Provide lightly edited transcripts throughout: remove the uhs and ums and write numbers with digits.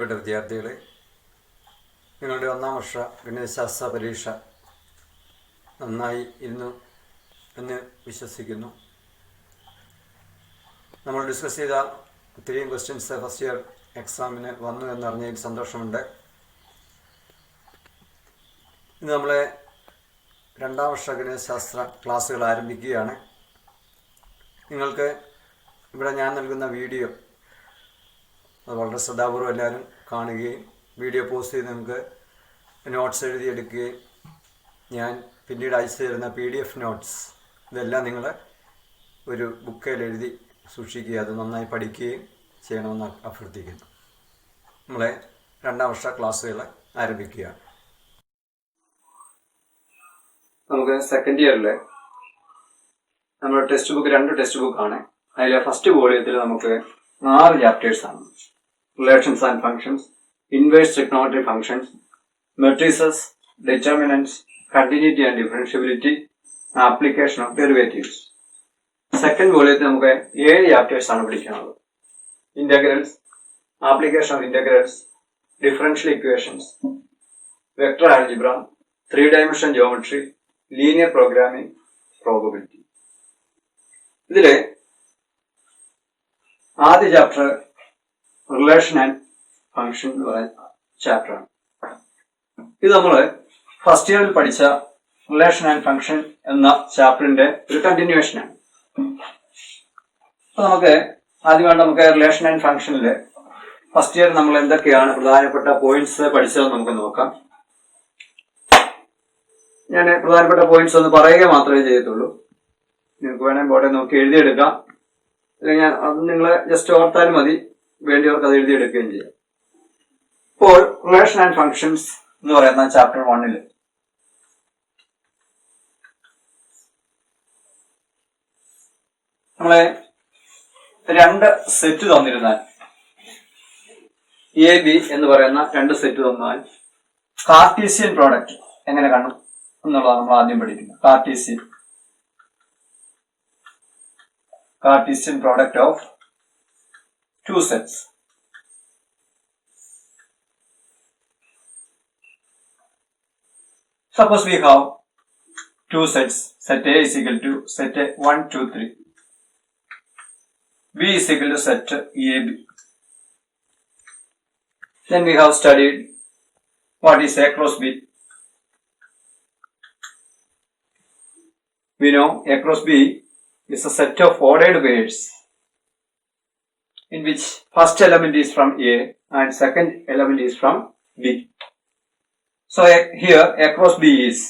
പ്രിയപ്പെട്ട വിദ്യാർത്ഥികളെ, നിങ്ങളുടെ ഒന്നാം വർഷ ഗണിതശാസ്ത്ര പരീക്ഷ നന്നായി ഇരുന്നു എന്ന് വിശ്വസിക്കുന്നു. നമ്മൾ ഡിസ്കസ് ചെയ്ത ഒത്തിരിയും ക്വസ്റ്റ്യൻസ് ഫസ്റ്റ് ഇയർ എക്സാമിന് വന്നു എന്നറിഞ്ഞതിൽ സന്തോഷമുണ്ട്. ഇന്ന് നമ്മളെ രണ്ടാം വർഷ ഗണിതശാസ്ത്ര ക്ലാസ്സുകൾ ആരംഭിക്കുകയാണ്. നിങ്ങൾക്ക് ഇവിടെ ഞാൻ നൽകുന്ന വീഡിയോ അത് വളരെ ശ്രദ്ധാപൂർവ്വം എല്ലാവരും കാണുകയും വീഡിയോ പോസ്റ്റ് ചെയ്ത് നിങ്ങൾക്ക് നോട്ട്സ് എഴുതിയെടുക്കുകയും ഞാൻ പിന്നീട് അയച്ചു തരുന്ന PDF നോട്ട്സ് ഇതെല്ലാം നിങ്ങൾ ഒരു ബുക്കിൽ എഴുതി സൂക്ഷിക്കുക, അത് നന്നായി പഠിക്കുകയും ചെയ്യണമെന്ന് അഭ്യർത്ഥിക്കുന്നു. നമ്മളെ രണ്ടാം വർഷ ക്ലാസ്സുകൾ ആരംഭിക്കുകയാണ്. നമുക്ക് സെക്കൻഡ് ഇയറിൽ നമ്മുടെ ടെക്സ്റ്റ് ബുക്ക് 2 ടെക്സ്റ്റ് ബുക്കാണ്. അതിലെ ഫസ്റ്റ് വോളിയത്തിൽ നമുക്ക് 6 ചാപ്റ്റേഴ്സാണ്. Relations and functions, inverse trigonometry functions, matrices, determinants, continuity and differentiability, application of derivatives. Second വോളിയത്തിൽ നമുക്ക് 7 ചാപ്റ്റേഴ്സാണ് പഠിക്കുന്നത്. Integrals, application of integrals, differential equations, vector algebra, 3-dimensional geometry, linear programming, probability. ഇതില് ആദ്യ ചാപ്റ്റർ റിലേഷൻ ആൻഡ് ഫങ്ഷൻ എന്ന് പറയുന്ന ചാപ്റ്ററാണ്. ഇത് നമ്മൾ ഫസ്റ്റ് ഇയറിൽ പഠിച്ച റിലേഷൻ ആൻഡ് ഫങ്ഷൻ എന്ന ചാപ്റ്ററിന്റെ ഒരു കണ്ടിന്യൂവേഷനാണ്. അപ്പൊ നമുക്ക് ആദ്യമായിട്ട് നമുക്ക് റിലേഷൻ ആൻഡ് ഫങ്ഷനില് ഫസ്റ്റ് ഇയർ നമ്മൾ എന്തൊക്കെയാണ് പ്രധാനപ്പെട്ട പോയിന്റ്സ് പഠിച്ചതെന്ന് നമുക്ക് നോക്കാം. ഞാൻ പ്രധാനപ്പെട്ട പോയിന്റ്സ് ഒന്ന് പറയുക മാത്രമേ ചെയ്യത്തുള്ളൂ. നിങ്ങൾക്ക് വേണേൽ ബോർഡെ നോക്കി എഴുതിയെടുക്കാം, അല്ലെങ്കിൽ അത് നിങ്ങൾ ജസ്റ്റ് ഓർത്താലും മതി, വേണ്ടിയവർക്ക് അത് എഴുതിയെടുക്കുകയും ചെയ്യാം. ഇപ്പോൾ റിലേഷൻ ആൻഡ് ഫങ്ഷൻസ് എന്ന് പറയുന്ന ചാപ്റ്റർ 1 നമ്മളെ 2 സെറ്റ് തന്നിരുന്നാൽ, AB എന്ന് പറയുന്ന 2 സെറ്റ് തന്നാൽ കാർട്ടീസിയൻ പ്രോഡക്റ്റ് എങ്ങനെ കാണും എന്നുള്ളതാണ് നമ്മൾ ആദ്യം പഠിക്കുന്നത്. Cartesian product of 2 sets. Suppose we have 2 sets. Set A is equal to set A 1, 2, 3. B is equal to set AB. Then we have studied what is A cross B. We know A cross B is a set of ordered pairs in which first element is from A and second element is from B. So here A cross B is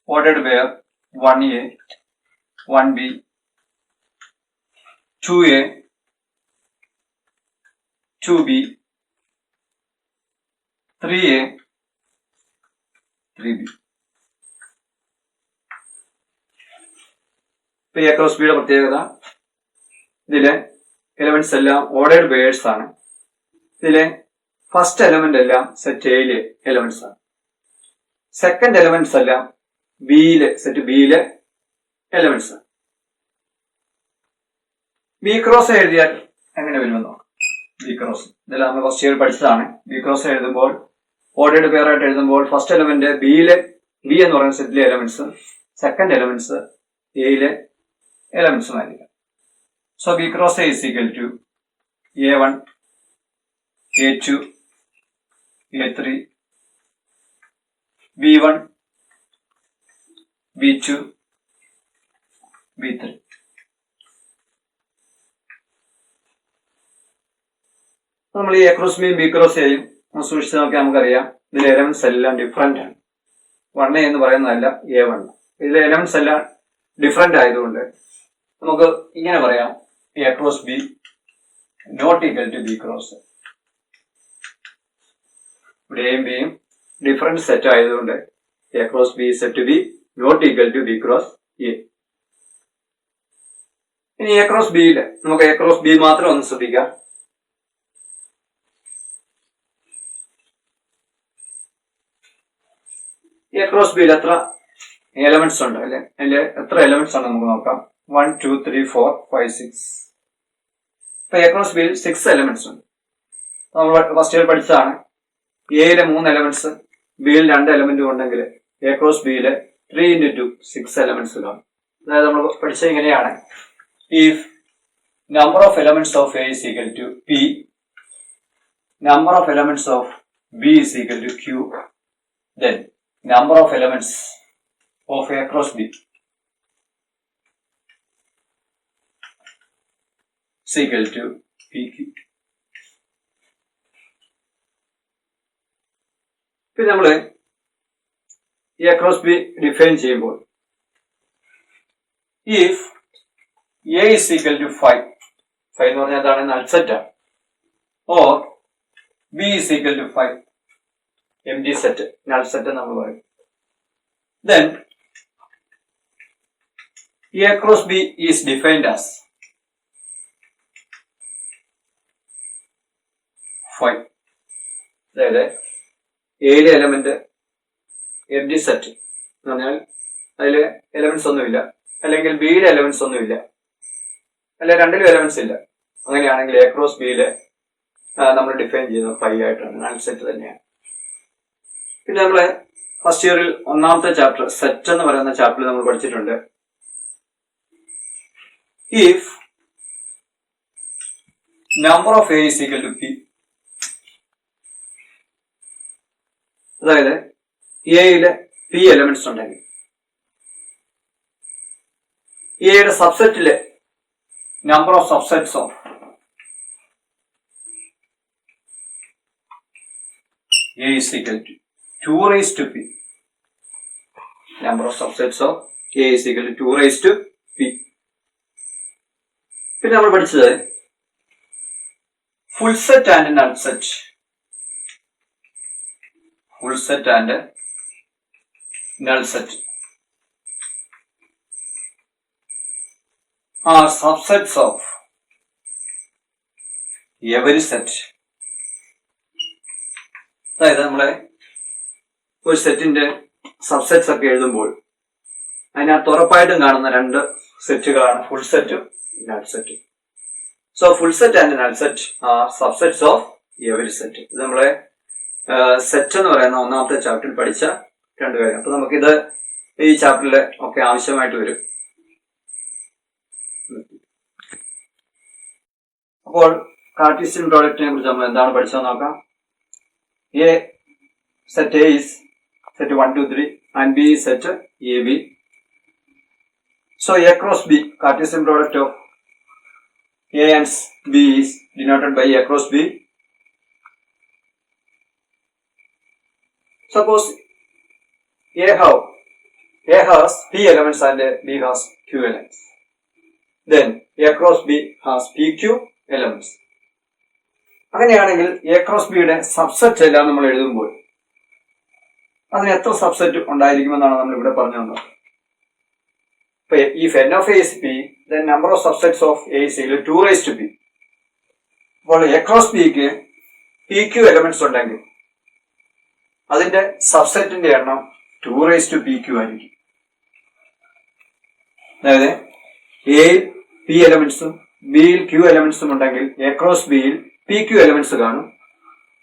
ordered pair 1A, 1B, 2A, 2B, 3A, 3B. A cross B യുടെ പ്രത്യേകത, ഇതിലെ elements എല്ലാം ordered pairs ആണ്. ഇതിലെ first element എല്ലാം set എയിലെ elements ആണ്. Second elements എല്ലാം സെറ്റ് ബിയിലെ എലമെന്റ്സ് ആണ്. ബി ക്രോസ് എഴുതിയാൽ എങ്ങനെ വരുമെന്നോ? ബി ക്രോസ് ഇതെല്ലാം നമ്മൾ ഫസ്റ്റ് ഇയർ പഠിച്ചതാണ്. ബി ക്രോസ് എഴുതുമ്പോൾ ഓർഡേർഡ് പെയർ ആയിട്ട് എഴുതുമ്പോൾ ഫസ്റ്റ് എലമെന്റ് ബി എന്ന് പറയുന്ന സെറ്റിലെ എലമെന്റ്സ്, സെക്കൻഡ് എലമെന്റ്സ് എയിലെ എലമെന്റ്സുമായിരിക്കും. So B cross A is equal to A1, A2, A3, B1, B2, B3. നമ്മൾ ഈ A cross B, B cross Aയും സൂക്ഷിച്ച് നോക്കിയാൽ നമുക്കറിയാം ഇതിലെ എലമെന്റ്സ് എല്ലാം ഡിഫറെന്റ് ആണ്. 1A എന്ന് പറയുന്നതല്ല A1. ഇതിലെ എലമെന്റ്സ് എല്ലാം ഡിഫറെന്റ് ആയതുകൊണ്ട് നമുക്ക് ഇങ്ങനെ പറയാം, A cross B not equal to B cross A. ഇവിടെ എയും ബിയും ഡിഫറെന്റ് സെറ്റ് ആയതുകൊണ്ട് A cross B is said to be not equal to B cross A. ഇനി A cross B യിൽ നമുക്ക് A cross B മാത്രം ഒന്ന് ശ്രദ്ധിക്കാം. A cross B യിൽ എത്ര എലമെന്റ്സ് ഉണ്ട് അല്ലെ? അതിന്റെ എത്ര എലമെന്റ്സ് ആണ് നമുക്ക് നോക്കാം. 1, 2, 3, 4, 5, 6. ഇപ്പൊ A cross B യിൽ 6 എലമെന്റ്സ് ഉണ്ട്. നമ്മൾ ഫസ്റ്റ് ഇയർ പഠിച്ചതാണ്. എയിലെ 3 എലമെന്റ്സ്, ബിയിൽ 2 എലമെന്റും ഉണ്ടെങ്കിൽ എ ക്രോസ് ബിയിലെ 3 into 2 6 എലമെന്റ്സ് കാണും. അതായത് നമ്മൾ പഠിച്ചത് ഇങ്ങനെയാണ്. If number of elements of A is equal to P, number of elements of B is equal to Q, then number of elements of A cross B is equal to PQ. പിന്നെ നമ്മൾ A cross B define ചെയ്യുമ്പോൾ if A is equal to 5 എന്ന് പറഞ്ഞാൽ എന്താണ്? Null set ആണ്. Or B is equal to 5 empty set, null set നമ്മൾ പറയും. Then A cross B is defined as 5. അതായത് എയിലെ എലമെന്റ് empty സെറ്റ് എന്ന് പറഞ്ഞാൽ അതില് എലമെന്റ്സ് ഒന്നുമില്ല, അല്ലെങ്കിൽ ബിയിലെ എലമെന്റ്സ് ഒന്നുമില്ല, അല്ലെ രണ്ടിലും എലമെന്റ്സ് ഇല്ല. അങ്ങനെയാണെങ്കിൽ എ ക്രോസ് ബിയിലെ നമ്മൾ ഡിഫൈൻ ചെയ്യുന്നത് 5 ആയിട്ടാണ്, നൾ സെറ്റ് തന്നെയാണ്. പിന്നെ നമ്മള് ഫസ്റ്റ് ഇയറിൽ 1ാമത്തെ ചാപ്റ്റർ സെറ്റ് എന്ന് പറയുന്ന ചാപ്റ്ററിൽ നമ്മൾ പഠിച്ചിട്ടുണ്ട്. If number of A is equal to P, അതായത് എയിലെ പി എലമെന്റ്സ് ഉണ്ടെങ്കിൽ എയുടെ സബ്സെറ്റിലെ number of subsets of A is equal to 2 raised to P. Number of subsets of A is equal to 2 raised to P. പിന്നെ നമ്മൾ പഠിച്ചത് full set and null set. Full set and null set are subsets of every set. അതായത് നമ്മളെ ഒരു സെറ്റിന്റെ subsets ഒക്കെ എഴുതുമ്പോൾ അതിനകത്ത് ഉറപ്പായിട്ടും കാണുന്ന 2 സെറ്റുകളാണ് ഫുൾ സെറ്റും നൾ സെറ്റും. So full set and null set are subsets of every set. ഇത് നമ്മളെ സെറ്റ് എന്ന് പറയുന്ന 1ാമത്തെ ചാപ്റ്ററിൽ പഠിച്ച 2 കാര്യം. അപ്പൊ നമുക്കിത് ഈ ചാപ്റ്ററിൽ ഒക്കെ ആവശ്യമായിട്ട് വരും. അപ്പോൾ കാർട്ടീഷ്യൻ പ്രോഡക്റ്റിനെ കുറിച്ച് നമ്മൾ എന്താണ് പഠിച്ചതെന്ന് നോക്കാം. A set A is set 1 2 3 and B is set A B. So A cross B, Cartesian product of A and B is denoted by A cross B. Suppose A has P elements and B has Q elements. Then A cross B has PQ elements. അങ്ങനെയാണെങ്കിൽ A cross ബിയുടെ subset എല്ലാം നമ്മൾ എഴുതുമ്പോൾ അതിന് എത്ര subset ഉണ്ടായിരിക്കുമെന്നാണ് നമ്മൾ ഇവിടെ പറഞ്ഞു തന്നത്. ഇപ്പൊ if n of A is P, then number of subsets of A is equal to 2 raised to P. അപ്പോൾ എ ക്രോസ് ബിക്ക് PQ എലമെന്റ്സ് ഉണ്ടെങ്കിൽ അതിന്റെ സബ്സെറ്റിന്റെ എണ്ണം 2 raised to PQ ആയിരിക്കും. അതായത് എയിൽ പി എലമെന്റ്സും ബിയിൽ ക്യൂ എലമെന്റ്സും ഉണ്ടെങ്കിൽ എ ക്രോസ് ബിയിൽ പി ക്യൂ എലമെന്റ്സ് കാണും.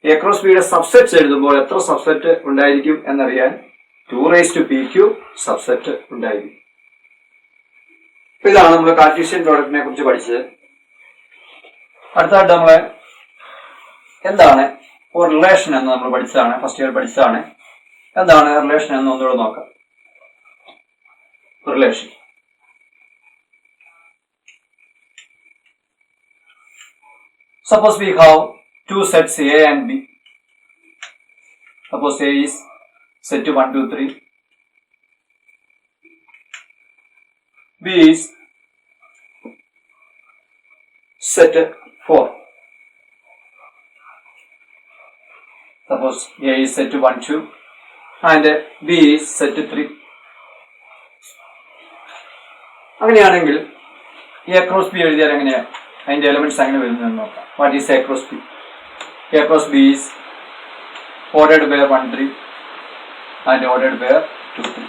എ ക്രോസ് ബിയുടെ സബ്സെറ്റ്സ് എഴുതുമ്പോൾ എത്ര സബ്സെറ്റ് ഉണ്ടായിരിക്കും എന്നറിയാൻ 2 raised to PQ സബ്സെറ്റ് ഉണ്ടായിരിക്കും. ഇതാണ് നമ്മൾ കാർട്ടീഷ്യൻ പ്രോഡക്റ്റിനെ കുറിച്ച് പഠിച്ചത്. അടുത്തായിട്ട് നമ്മള് എന്താണ് ഒരു റിലേഷൻ എന്ന് നമ്മൾ പഠിച്ചതാണ്, ഫസ്റ്റ് ഇയർ പഠിച്ചതാണ്. എന്താണ് റിലേഷൻ എന്ന് ഒന്നുകൂടെ നോക്കാം. Relation suppose we have 2 sets A and B. Suppose A is set 1 2 3, B is set 4. Suppose A is set 1 2 and B is set 3. അങ്ങനെയാണെങ്കിൽ A cross B എഴുതിയാൽ എങ്ങനെയാണ് അതിന്റെ എലമെന്റ്സ് അങ്ങനെ വരുന്നതെന്ന് നോക്കാം. What is A cross B? A cross B is ordered by 1 3 and ordered by 2 3.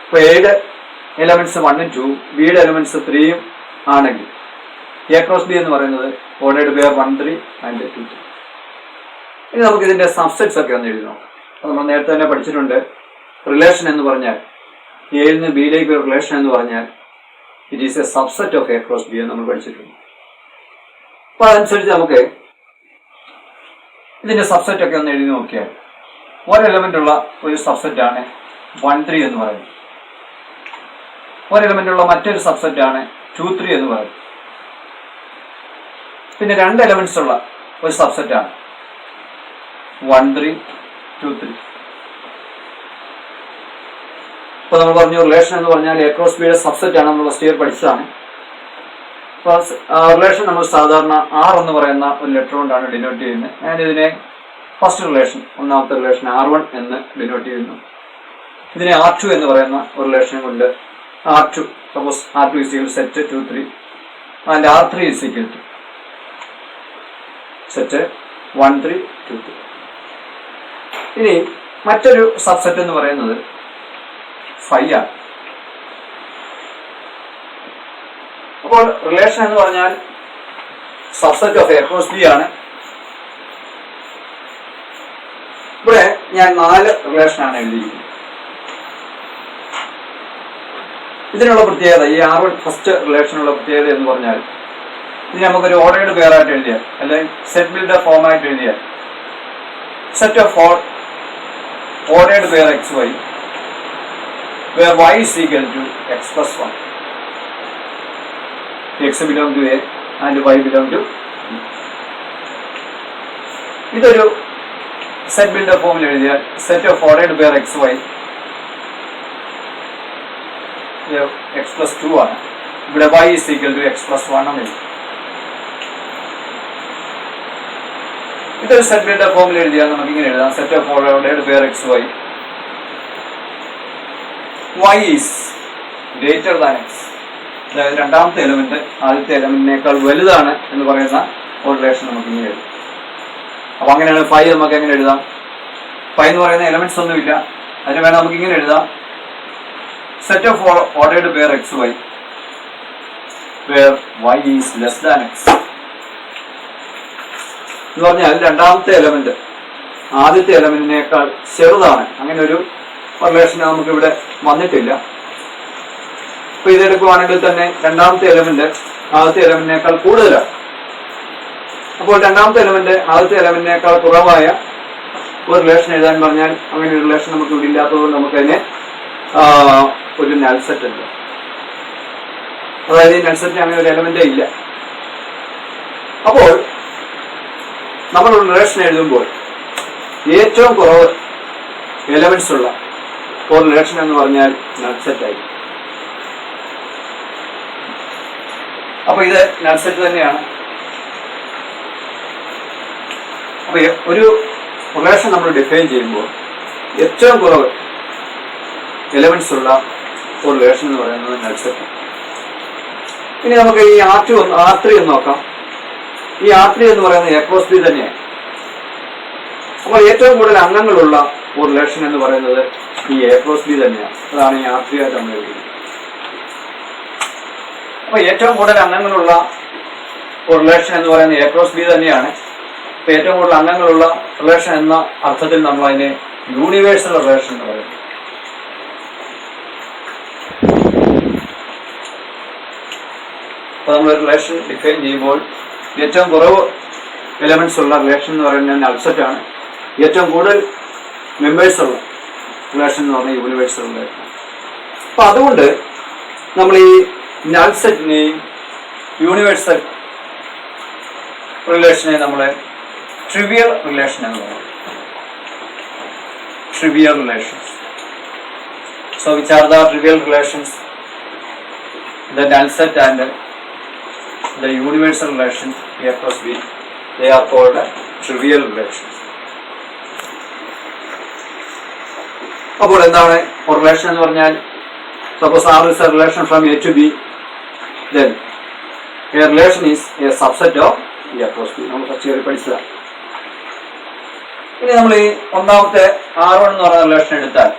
ഇപ്പോൾ എയുടെ elements 1 ഉം 2, ബിയുടെ എലമെന്റ്സ് 3 ആണെങ്കിൽ എ ക്രോസ് ബി എന്ന് പറയുന്നത് ഓർഡേർഡ് പെയർ 1 3 ആൻഡ് 2 3. ഇനി നമുക്ക് ഇതിന്റെ സബ്സെറ്റ്സ് ഒക്കെ ഒന്ന് എഴുതി നോക്കാം. അത് നമ്മൾ നേരത്തെ തന്നെ പഠിച്ചിട്ടുണ്ട്. റിലേഷൻ എന്ന് പറഞ്ഞാൽ എയിൽ നിന്ന് ബിയിലേക്ക് ഒരു റിലേഷൻ എന്ന് പറഞ്ഞാൽ it is A subset of A cross B എന്ന് നമ്മൾ പഠിച്ചിട്ടുണ്ട്. അപ്പൊ അതനുസരിച്ച് നമുക്ക് ഇതിന്റെ സബ്സെറ്റ് ഒക്കെ ഒന്ന് എഴുതി നോക്കിയാൽ ഒരു എലമെന്റ് ഉള്ള ഒരു സബ്സെറ്റ് ആണ് 1 3 എന്ന് പറയുന്നത്. ഒരു എലമെന്റ് ഉള്ള മറ്റൊരു സബ്സെറ്റ് ആണ് 2 3 എന്ന് പറയുന്നത്. പിന്നെ 2 എലമെന്റ്സ് ഉള്ള ഒരു സബ്സെറ്റ് ആണ് 1 3 2 3. ഇപ്പൊ നമ്മൾ പറഞ്ഞു റിലേഷൻ എന്ന് പറഞ്ഞാൽ എ ക്രോസ് ബിയുടെ സബ്സെറ്റ് ആണ്. നമ്മൾ ഫസ്റ്റ് ഇയർ പഠിച്ചതാണ്. റിലേഷൻ നമ്മൾ സാധാരണ R എന്ന് പറയുന്ന ഒരു ലെറ്റർ കൊണ്ടാണ് ഡിനോട്ട് ചെയ്യുന്നത്. ഞാൻ ഇതിനെ ഫസ്റ്റ് റിലേഷൻ, ഒന്നാമത്തെ റിലേഷൻ R1 എന്ന് ഡിനോട്ട് ചെയ്യുന്നു. ഇതിനെ R2 എന്ന് പറയുന്ന ഒരു റിലേഷൻ കൊണ്ട് R2, suppose R2 is equal to set 2 3 and R3 is equal to set 1 3 2 3. ഇനി മറ്റൊരു സബ്സെറ്റ് എന്ന് പറയുന്നത് 5 ആണ്. അപ്പോൾ റിലേഷൻ എന്ന് പറഞ്ഞാൽ subset of A cross B ആണ്. ഇവിടെ ഞാൻ 4 റിലേഷനാണ് എഴുതിയിരിക്കുന്നത്. ഇതിനുള്ള പ്രത്യേകത, ഈ R1 ഫസ്റ്റ് റിലേഷനുള്ള പ്രത്യേകത എന്ന് പറഞ്ഞാൽ ഇത് നമുക്കൊരു ഓർഡേർഡ് പെയർ ആയിട്ട് എഴുതിയാൽ, അല്ലെങ്കിൽ സെറ്റ് ബിൽഡർ ഫോം ആയിട്ട് എഴുതിയാൽ set of ordered pair XY where Y is equal to X plus 1. X belong to A and Y belong to B. ഇതൊരു സെറ്റ് ബിൽഡർ ഫോമിൽ എഴുതിയാൽ set of ordered pair XY X plus 2 ആണ്. ഇവിടെ Y is equal to X plus 1 ആണ്. ഇതൊരു set builder ഫോമിൽ എഴുതിയാൽ നമുക്ക് ഇങ്ങനെ എഴുതാം: set of ordered pair XY Y is greater than X. അതായത് രണ്ടാമത്തെ എലമെന്റ് ആദ്യത്തെ എലമെന്റിനേക്കാൾ വലുതാണ് എന്ന് പറയുന്ന ഒരു റിലേഷൻ നമുക്ക് ഇങ്ങനെ എഴുതാം. അപ്പൊ അങ്ങനെയാണ് 5 നമുക്ക് എങ്ങനെ എഴുതാം? 5 എന്ന് പറയുന്ന എലമെന്റ്സ് ഒന്നുമില്ല, അതിന് വേണം നമുക്ക് ഇങ്ങനെ എഴുതാം: set of ordered pair XY where Y is less than X. എന്ന് പറഞ്ഞാൽ രണ്ടാമത്തെ എലമെന്റ് ആദ്യത്തെ എലമെന്റിനേക്കാൾ ചെറുതാണ്. അങ്ങനെ ഒരു റിലേഷൻ നമുക്ക് ഇവിടെ വന്നിട്ടില്ല. അപ്പൊ ഇതെടുക്കുവാണെങ്കിൽ തന്നെ രണ്ടാമത്തെ എലമെന്റ് ആദ്യത്തെ എലമെന്റിനേക്കാൾ കൂടുതലാണ്. അപ്പോൾ രണ്ടാമത്തെ എലമെന്റ് ആദ്യത്തെ എലമെന്റിനേക്കാൾ കുറവായ ഒരു റിലേഷൻ എഴുതാൻ പറഞ്ഞാൽ അങ്ങനെ ഒരു റിലേഷൻ നമുക്ക് ഇവിടെ ഇല്ലാത്തതുകൊണ്ട് നമുക്ക് അതിനെ ഒരു നൾ സെറ്റ് ഉണ്ട്. അതായത് ഈ നൾ സെറ്റിന് അങ്ങനെ ഒരു എലമെന്റേ ഇല്ല. അപ്പോൾ നമ്മൾ ഒരു റിലേഷൻ എഴുതുമ്പോൾ ഏറ്റവും കുറവ് എലമെന്റ്സ് ഉള്ള ഒരു റിലേഷൻ എന്ന് പറഞ്ഞാൽ നൾ സെറ്റ് ആയി. അപ്പൊ ഇത് നൾ സെറ്റ് തന്നെയാണ്. അപ്പൊ ഒരു റിലേഷൻ നമ്മൾ ഡിഫൈൻ ചെയ്യുമ്പോൾ ഏറ്റവും കുറവ് എലമെന്റ്സ് ഉള്ള ഒരു റിലേഷൻ എന്ന് പറയുന്നത് നൾ സെറ്റ്. ഇനി നമുക്ക് ഈ R3 എന്ന് നോക്കാം. ഈ R3 എന്ന് പറയുന്നത് എ ക്രോസ് ബി തന്നെയാണ്. അപ്പോൾ ഏറ്റവും കൂടുതൽ അംഗങ്ങളുള്ള ഒരു റിലേഷൻ എന്ന് പറയുന്നത് ഈ എ ക്രോസ് ബി തന്നെയാണ്. അതാണ് ഈ R3 ആയിട്ട് നമ്മൾ എഴുതുന്നത്. അപ്പൊ ഏറ്റവും കൂടുതൽ അംഗങ്ങളുള്ള ഒരു റിലേഷൻ എന്ന് പറയുന്നത് എ ക്രോസ് ബി തന്നെയാണ്. അപ്പൊ ഏറ്റവും കൂടുതൽ അംഗങ്ങളുള്ള റിലേഷൻ എന്ന അർത്ഥത്തിൽ നമ്മൾ അതിനെ യൂണിവേഴ്സൽ റിലേഷൻ എന്ന് പറയുന്നത്. അപ്പൊ നമ്മൾ റിലേഷൻ ഡിഫൈൻ ചെയ്യുമ്പോൾ ഏറ്റവും കുറവ് എലമെന്റ്സ് ഉള്ള റിലേഷൻ എന്ന് പറയുന്നത് നൾ സെറ്റ് ആണ്. ഏറ്റവും കൂടുതൽ മെമ്പേഴ്സ് ഉള്ള റിലേഷൻ എന്ന് പറഞ്ഞാൽ യൂണിവേഴ്സൽ റിലേഷൻ. അപ്പൊ അതുകൊണ്ട് നമ്മൾ ഈ നൾ സെറ്റിനെയും യൂണിവേഴ്സൽ റിലേഷനെ നമ്മൾ ട്രിവിയൽ റിലേഷൻ എന്ന് പറയും. Trivial relations. So which are the trivial relations? The null set and the universal relation A plus B, they are called trivial relations. അപ്പോൾ എന്താണ് ഒരു റിലേഷൻ എന്ന് പറഞ്ഞാൽ? Suppose R is a relation from A to B, then a relation is a subset of A plus B. നമ്മൾ first ഇയറിൽ പഠിച്ചതാണ്. ഇനി നമ്മൾ ഈ ഒന്നാമത്തെ R1 എന്ന് പറയുന്ന റിലേഷൻ എടുത്താൽ,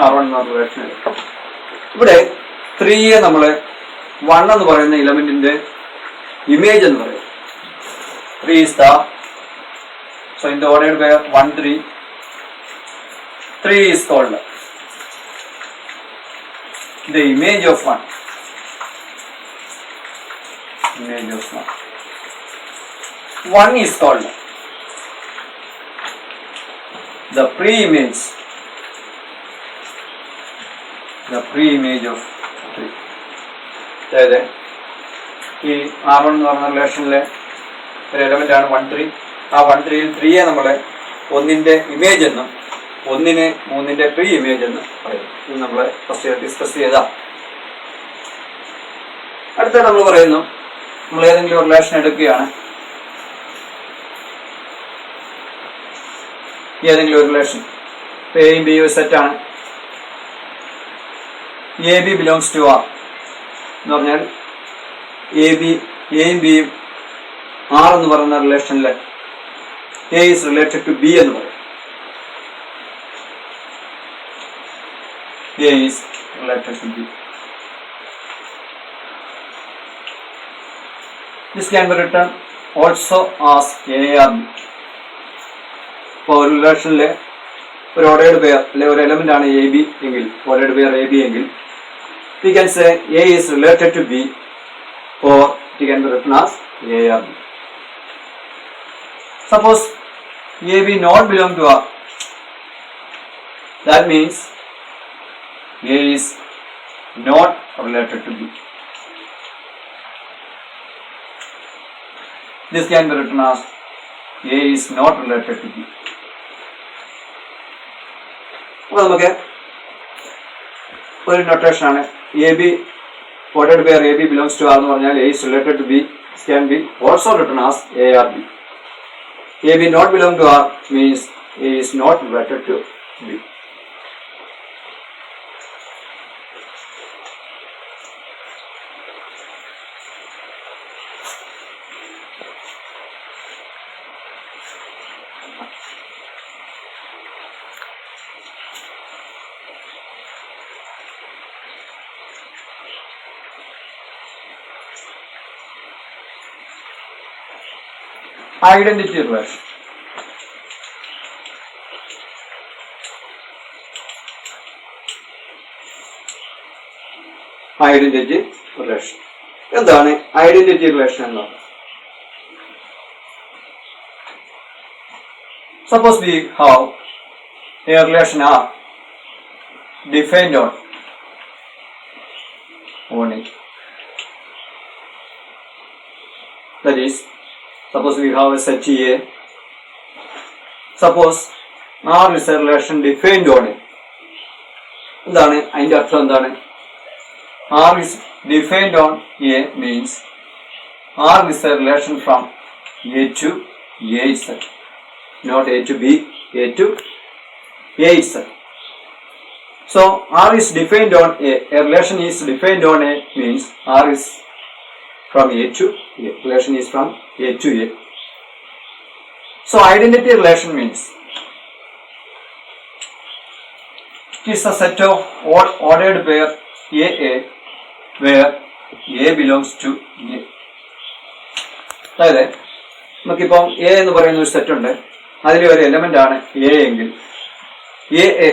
R1 എന്ന് പറയുന്ന റിലേഷൻ എടുത്താൽ ഇവിടെ 3യെ നമ്മൾ 1 എന്ന് പറയുന്ന എലമെന്റിന്റെ image എന്ന് പറയും. 3 is the, so in the ordered pair 1 3, 3 is called the image of 1. Image of 1. 1 is called the pre-image. The pre-image of 3. അതായത് ഈ R1 എന്ന് പറഞ്ഞ റിലേഷനിലെ ഒരു എലമെന്റ് ആണ് 1 3. ആ 1 3യിൽ 3യെ നമ്മൾ 1ന്റെ ഇമേജ് എന്നും 1നെ 3ന്റെ പ്രീ ഇമേജ് എന്നും പറയും. ഇത് നമ്മൾ ഫസ്റ്റ് ഇയർ ഡിസ്കസ് ചെയ്താ. അടുത്ത നമ്മൾ പറയുന്നു, നമ്മൾ ഏതെങ്കിലും ഒരു റിലേഷൻ എടുക്കുകയാണ്. ഏതെങ്കിലും ഒരു റിലേഷൻ എയും ബിയും സെറ്റാണ്. A B belongs to R എന്ന് പറഞ്ഞാൽ എയും ബിയും ആർ എന്ന് പറയുന്ന റിലേഷനിൽ A is related to B എന്ന് പറയും. A is related to B. This can be written also as A or B. ഇപ്പോൾ ഒരു റിലേഷനിലെ ഒരു ഓർഡേർഡ് പെയർ അല്ലെ ഒരു എലമെന്റ് ആണ് എ ബി എങ്കിൽ, ഓർഡേർഡ് പെയർ എ ബി എങ്കിൽ, we can say A is related to B or it can be written as A or B. Suppose A B not belong to R. That means A is not related to B. This can be written as A is not related to B. അപ്പോൾ നമുക്ക് ഒരു notation ആണ്, A B ordered pair A B belongs to R എന്ന് പറഞ്ഞാൽ A is related to B. This can be also written as A or B. A B not belong to R means A is not related to B. Identity relation. Identity relation. എന്താണ് identity relation എന്ന് പറയുന്നത്? Suppose we have a relation R defined on it. That is, suppose we have a set A. Suppose R is a relation defined on it. എന്താണ് അതിന്റെ അർത്ഥം? എന്താണ് R is defined on A means R is a relation from A to A itself, not A to B, A to A itself. So R is defined on A. A relation is defined on A means R is from A to A. Relation is from A to A. So identity relation means it is a set of ordered pair AA where A belongs to A. അതായത് നമുക്കിപ്പം A എന്ന് പറയുന്ന ഒരു set ഉണ്ട്, അതിലെ ഒരു element ആണ് A എങ്കിൽ എ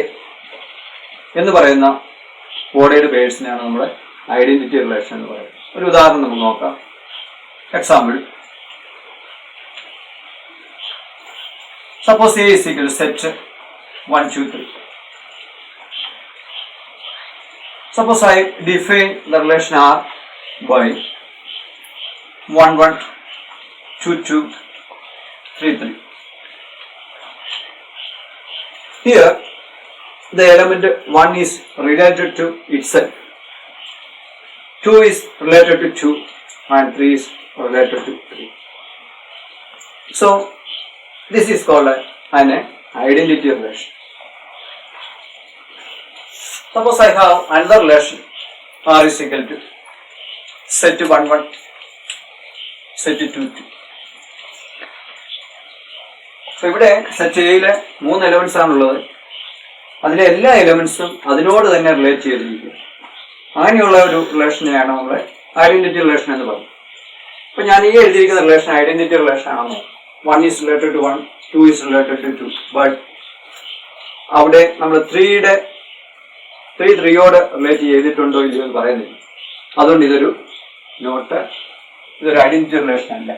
എന്ന് പറയുന്ന ഓർഡേർഡ് പേഴ്സിനെയാണ് നമ്മൾ ഐഡന്റിറ്റി റിലേഷൻ എന്ന് പറയുന്നത്. ഒരു ഉദാഹരണം നമുക്ക് നോക്കാം. Example, suppose A is equal to set 1 2 3. Suppose I define the relation R by 1 1 2 2 3 3. Here the element 1 is related to itself, 2 is related to 2 and 3 is related to 3. So this is called an identity relation. Suppose I have another relation R is equal to set 1 1 set 2 2. So ഇവിടെ set എയിലെ 3 elements ആണുള്ളത്. അതിലെ എല്ലാ എലമെന്റ്സും അതിനോട് തന്നെ relate ചെയ്തിരിക്കും. അങ്ങനെയുള്ള ഒരു റിലേഷനെയാണ് നമ്മൾ ഐഡന്റിറ്റി റിലേഷൻ എന്ന് പറയുന്നത്. ഇപ്പൊ ഞാൻ ഈ എഴുതിയിരിക്കുന്ന റിലേഷൻ ഐഡന്റിറ്റി റിലേഷൻ ആണോ? 1 is related to 1, 2 is related to 2. But അവിടെ നമ്മൾ 3യോട് റിലേറ്റ് ചെയ്തിട്ടുണ്ടോ ഇല്ലയോ എന്ന് പറയുന്നില്ല. അതുകൊണ്ട് ഇതൊരു ഐഡന്റിറ്റി റിലേഷൻ അല്ല.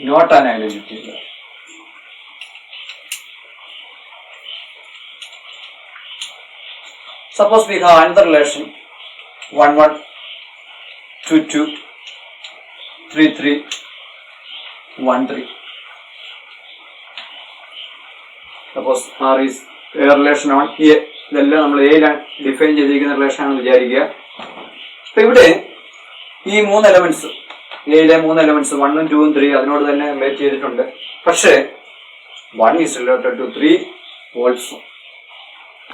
Not an identity relation. Suppose we have another relation 1 1 2 2 3 3 1 3. Suppose R is a relation on A. ഇതെല്ലാം നമ്മൾ എയിലാണ് ഡിഫൈൻ ചെയ്തിരിക്കുന്ന റിലേഷൻ ആണെന്ന് വിചാരിക്കുക. അപ്പൊ ഇവിടെ ഈ 3 എലമെന്റ്സ്, എയിലെ 3 എലമെന്റ്സ് 1 2 3 അതിനോട് തന്നെ റിലേറ്റ് ചെയ്തിട്ടുണ്ട്. പക്ഷേ 1 is related to 3 also.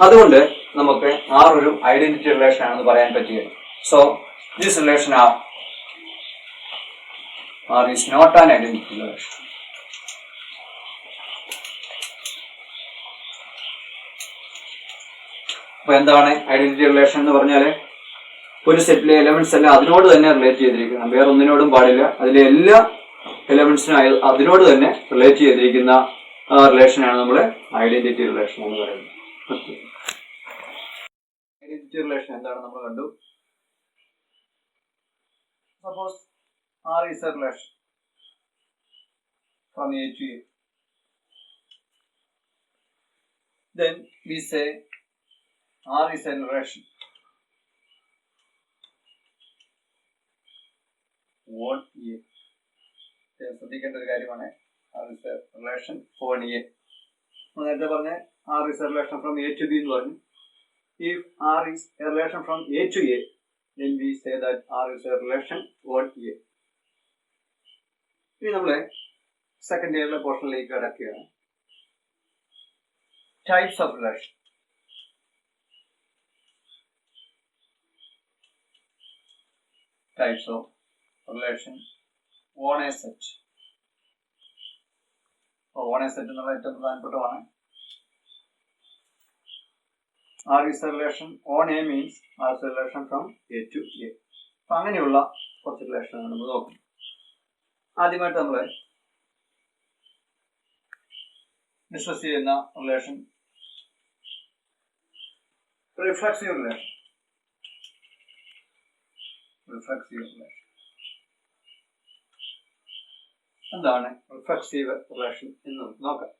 അതുകൊണ്ട് നമുക്ക് R ഒരു ഐഡന്റിറ്റി റിലേഷൻ ആണെന്ന് പറയാൻ പറ്റുകയില്ല. So this relation R is not an identity relation. അപ്പൊ എന്താണ് ഐഡന്റിറ്റി റിലേഷൻ എന്ന് പറഞ്ഞാല് ഒരു സെറ്റിലെ എലമെന്റ്സ് എല്ലാം അതിനോട് തന്നെ റിലേറ്റ് ചെയ്തിരിക്കണം, വേറെ ഒന്നിനോടും പാടില്ല. അതിലെ എല്ലാ എലമെന്റ്സിനും അതിനോട് തന്നെ റിലേറ്റ് ചെയ്തിരിക്കുന്ന റിലേഷനാണ് നമ്മൾ ഐഡന്റിറ്റി റിലേഷൻ എന്ന് പറയുന്നത്. ഐഡന്റിറ്റി റിലേഷൻ എന്താണ് നമ്മൾ കണ്ടു. Suppose R is a relation from A to A. Then we say R is a relation on A. ശ്രദ്ധിക്കേണ്ട ഒരു കാര്യമാണ് R is a relation on A. നേരത്തെ പറഞ്ഞ R is a relation from A to B എന്ന് പറഞ്ഞു. If R is a relation from A to A, then we say that R is a relation on A. ഇനി നമ്മളെ second ഇയറിലെ പോർഷനിലേക്ക് കടക്കുകയാണ്. Types of relation. Types of relation on a set. On a set എന്നുള്ള ഏറ്റവും പ്രധാനപ്പെട്ടതാണ്. R is a relation on A means R is a relation from A to A. അപ്പൊ അങ്ങനെയുള്ള കുറച്ച് relation നമ്മൾ നോക്കും. ആദ്യമായിട്ട് നമ്മൾ ഡിസ്കസ് ചെയ്യുന്ന റിലേഷൻ റിഫ്ലക്സീവ് റിലേഷൻ. എന്താണ് റിഫ്ലക്സീവ് റിലേഷൻ എന്ന് നോക്കാം.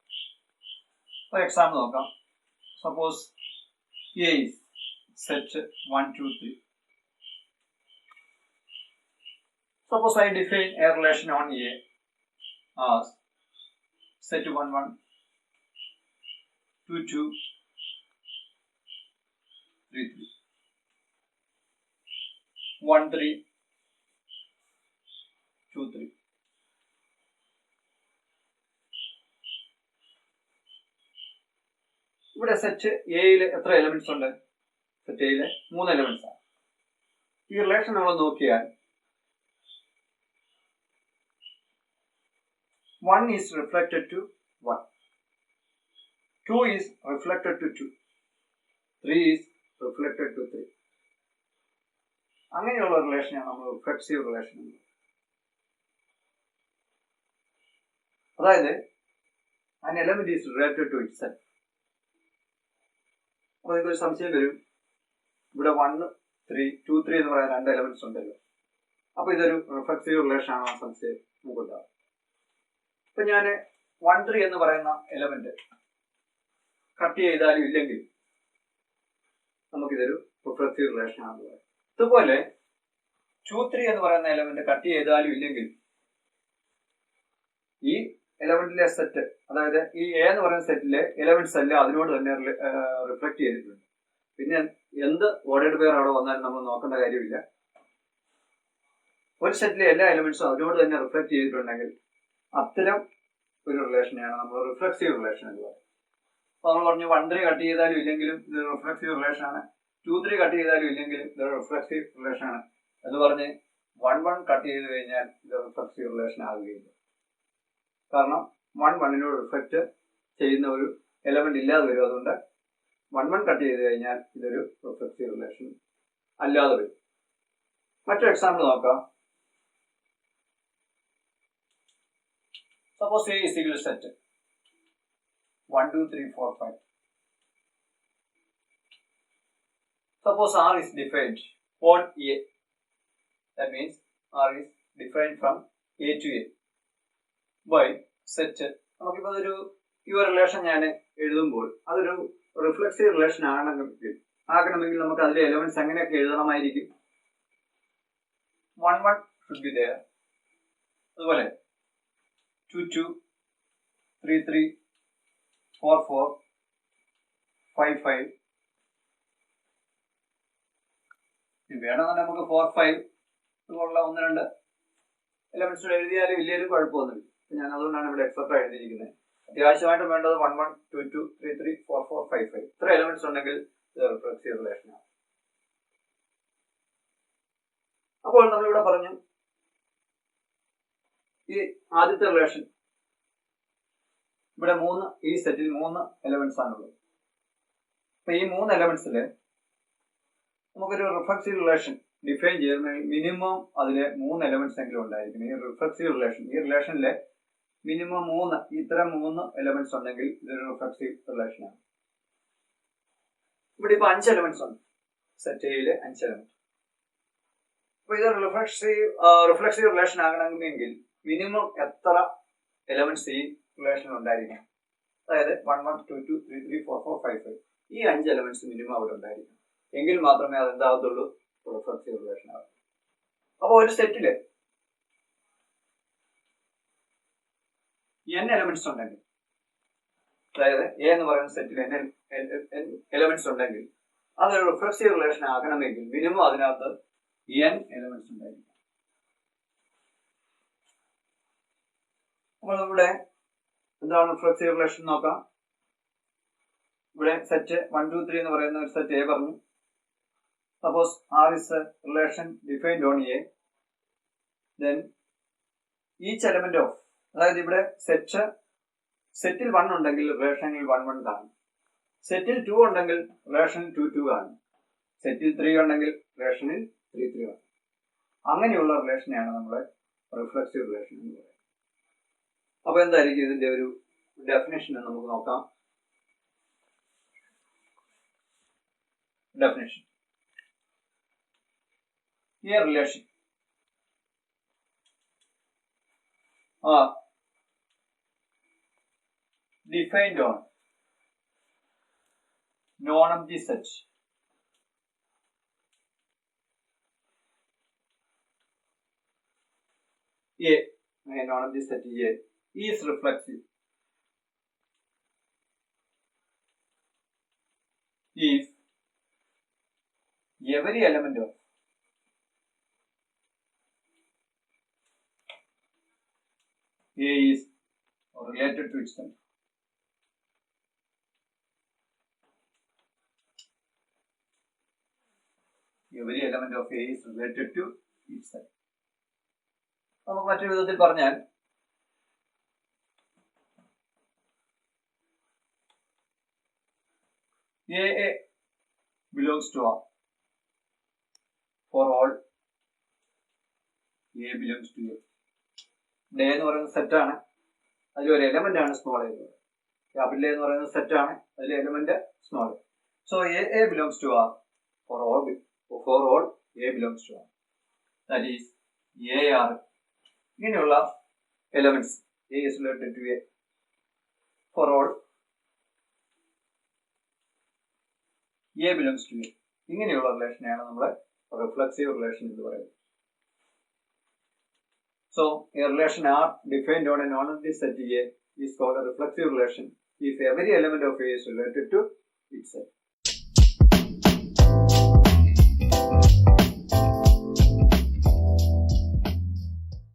ഒരു എക്സാമ്പിൾ നോക്കാം. Suppose A is set 1 2 3. Suppose I define a relation on A as set 1 1 2 2 3 3 1 3 2 3. ഇവിടെ സെറ്റ് എയില് എത്ര എലമെന്റ്സ് ഉണ്ട്? സെറ്റ് എയില് 3 എലമെന്റ്സ് ആണ്. ഈ റിലേഷൻ നമ്മൾ നോക്കിയാൽ 1 is reflected to 1, 2 is reflected to 2, 3 is reflected to 3. അങ്ങനെയുള്ള റിലേഷനാണ് നമ്മൾ റിഫ്ലക്സീവ് റിലേഷൻ. അതായത് an element is related to itself. അപ്പോൾ നിങ്ങൾക്കൊരു സംശയം വരും, ഇവിടെ 1 3 2 3 എന്ന് പറയുന്ന 2 എലമെന്റ്സ് ഉണ്ടല്ലോ, അപ്പൊ ഇതൊരു റിഫ്ലക്സീവ് റിലേഷൻ ആണോ സംശയം നമുക്കുണ്ടാവും. ഇപ്പൊ ഞാൻ 1 3 എന്ന് പറയുന്ന എലമെന്റ് കട്ട് ചെയ്താലും ഇല്ലെങ്കിൽ നമുക്കിതൊരു റിഫ്ലക്സീവ് റിലേഷൻ ആണെന്ന് പറയാം. ഇതുപോലെ 2 3 എന്ന് പറയുന്ന എലമെന്റ് കട്ട് ചെയ്താലും ഇല്ലെങ്കിൽ ഈ എലമെന്റിലെ സെറ്റ്, അതായത് ഈ എ എന്ന് പറയുന്ന സെറ്റിലെ എലമെന്റ്സ് എല്ലാം അതിനോട് തന്നെ റിഫ്ലക്ട് ചെയ്തിട്ടുണ്ട്. പിന്നെ എന്ത് ഓർഡേഡ് പെയർ അവിടെ വന്നാലും നമ്മൾ നോക്കേണ്ട കാര്യമില്ല. ഒരു സെറ്റിലെ എല്ലാ എലമെന്റ്സും അതിനോട് തന്നെ റിഫ്ലക്ട് ചെയ്തിട്ടുണ്ടെങ്കിൽ അത്തരം ഒരു റിലേഷനെയാണ് നമ്മൾ റിഫ്ലക്സീവ് റിലേഷൻ എന്ന് പറയുന്നത്. അപ്പൊ നമ്മൾ പറഞ്ഞു 1 3 കട്ട് ചെയ്താലും ഇല്ലെങ്കിലും ഇത് റിഫ്ലക്സീവ് റിലേഷൻ ആണ്, 2 3 കട്ട് ചെയ്താലും ഇല്ലെങ്കിലും ഇത് റിഫ്ലക്സീവ് റിലേഷൻ ആണ് എന്ന് പറഞ്ഞ് 1 1 കട്ട് ചെയ്ത് കഴിഞ്ഞാൽ ഇത് റിഫ്ലക്സീവ് റിലേഷൻ ആകുകയില്ല. കാരണം 1 1നോട് റിഫ്ലക്ട് ചെയ്യുന്ന ഒരു എലമെന്റ് ഇല്ലാതെ വരും. അതുകൊണ്ട് 1 1 കട്ട് ചെയ്ത് കഴിഞ്ഞാൽ ഇതൊരു റിഫ്ലക്സീവ് റിലേഷൻ അല്ലാതെ വരും. മറ്റൊരു എക്സാമ്പിൾ നോക്കാം. Suppose A is equal set 1 2 3 4 5. Suppose R is defined on A. That means R is defined from A to A by set. നമുക്കിപ്പോൾ അതൊരു ഈ റിലേഷൻ ഞാൻ എഴുതുമ്പോൾ അതൊരു റിഫ്ലെക്സീവ് റിലേഷൻ ആകണമെങ്കിൽ നമുക്ക് അതിലെ എലമെന്റ്സ് എങ്ങനെയൊക്കെ എഴുതണമായിരിക്കും? 1 1 should be there. അതുപോലെ 2 2 3 3 4 4 5 5. വേണമെന്നുണ്ടെങ്കിൽ നമുക്ക് 4 5 ഇതുപോലുള്ള 1 2 എലമെന്റ്സ് എഴുതിയാലും ഇല്ലെങ്കിലും കുഴപ്പമൊന്നുമില്ല. ഞാൻ അതുകൊണ്ടാണ് ഇവിടെ എക്സെട്രാ എഴുതിയിരിക്കുന്നത്. അത്യാവശ്യമായിട്ട് വേണ്ടത് 1 1 2 2 3 3 4 4 5 5 ഇത്ര എലമെന്റ്സ് ഉണ്ടെങ്കിൽ ഇത് റിഫ്ലെക്സീവ് റിലേഷൻ ആണ്. അപ്പോൾ നമ്മളിവിടെ പറഞ്ഞു ഈ ആദ്യത്തെ റിലേഷൻ ഇവിടെ ഈ സെറ്റിൽ 3 എലമെന്റ്സ് ആണുള്ളത്. അപ്പൊ ഈ 3 എലമെന്റ്സിൽ നമുക്കൊരു റിഫ്ലെക്സീവ് റിലേഷൻ ഡിഫൈൻ ചെയ്യുന്നതിൽ മിനിമം അതിലെ 3 എലമെന്റ്സ് എങ്കിലും ഉണ്ടായിരിക്കും. ഈ റിഫ്ലെക്സീവ് റിലേഷൻ ഈ റിലേഷനിലെ മിനിമം 3 ഇത്തരം 3 എലമെന്റ്സ് ഉണ്ടെങ്കിൽ ഇതൊരു റിഫ്ലെക്സീവ് റിലേഷനാണ്. ഇവിടെ ഇപ്പൊ 5 എലമെന്റ്സ് ഉണ്ട്. സെറ്റ് എയില് 5 എലമെന്റ്. അപ്പൊ ഇത് റിഫ്ലെക്സീവ് റിലേഷൻ ആകണമെങ്കിൽ മിനിമം എത്ര എലമെന്റ്സ് ഈ റിലേഷൻ ഉണ്ടായിരിക്കണം? അതായത് 1 1 2 2 3 3 4 4 5 5 ഈ 5 എലമെന്റ്സ് മിനിമം അവിടെ ഉണ്ടായിരിക്കണം. എങ്കിൽ മാത്രമേ അത് എന്താകത്തുള്ളൂ, റിഫ്ലെക്സീവ് റിലേഷൻ ആകും. അപ്പൊ ഒരു സെറ്റില് n എലമെന്റ്സ് ഉണ്ടെങ്കിൽ, അതായത് എ എന്ന് പറയുന്ന സെറ്റിൽ n എലമെന്റ്സ് ഉണ്ടെങ്കിൽ അതൊരു റിഫ്ലെക്സീവ് റിലേഷൻ ആകണമെങ്കിൽ മിനിമം അതിനകത്ത് n എലമെന്റ്സ് ഉണ്ടായിരിക്കും. അപ്പോൾ ഇവിടെ എന്താണ് റിഫ്ലെക്സീവ് റിലേഷൻ നോക്കാം. ഇവിടെ സെറ്റ് 1 2 3 എന്ന് പറയുന്ന ഒരു സെറ്റ് എ പറഞ്ഞു. Suppose R is a relation defined on A, then each element of, അതായത് ഇവിടെ സെറ്റിൽ 1 ഉണ്ടെങ്കിൽ റിലേഷനിൽ 1 1 കാണും. സെറ്റിൽ 2 ഉണ്ടെങ്കിൽ റിലേഷനിൽ 2 2 കാണും. സെറ്റിൽ 3 ഉണ്ടെങ്കിൽ റിലേഷനിൽ 3 3 കാണും. അങ്ങനെയുള്ള റിലേഷനെയാണ് നമ്മുടെ റിഫ്ലെക്സീവ് റിലേഷൻ എന്ന് പറയുന്നത്. അപ്പൊ എന്തായിരിക്കും ഇതിന്റെ ഒരു ഡെഫിനേഷൻ എന്ന് നമുക്ക് നോക്കാം. Definition: a relation are defined on non-empty set A, non-empty set A is reflexive if every element of A is related to itself. Every element of A is related to itself. നമുക്ക് മറ്റൊരു വിധത്തിൽ പറഞ്ഞാൽ A belongs to R. For all A belongs to A. Day എന്ന് പറയുന്ന സെറ്റാണ്, അതിലൊരു element ആണ് small A. Capital A എന്ന് പറയുന്ന സെറ്റാണ്, അതിലെ element small A. So A belongs to R for all A belongs to R. That is A R. ഇങ്ങനെയുള്ള elements A is related to A for all A belongs to A. ഇങ്ങനെയുള്ള റിലേഷനെയാണ് നമ്മൾ reflexive relation എന്ന് പറയുന്നത്. So, a relation R defined on a non-empty set A is called a reflexive relation if every element of A is related to itself.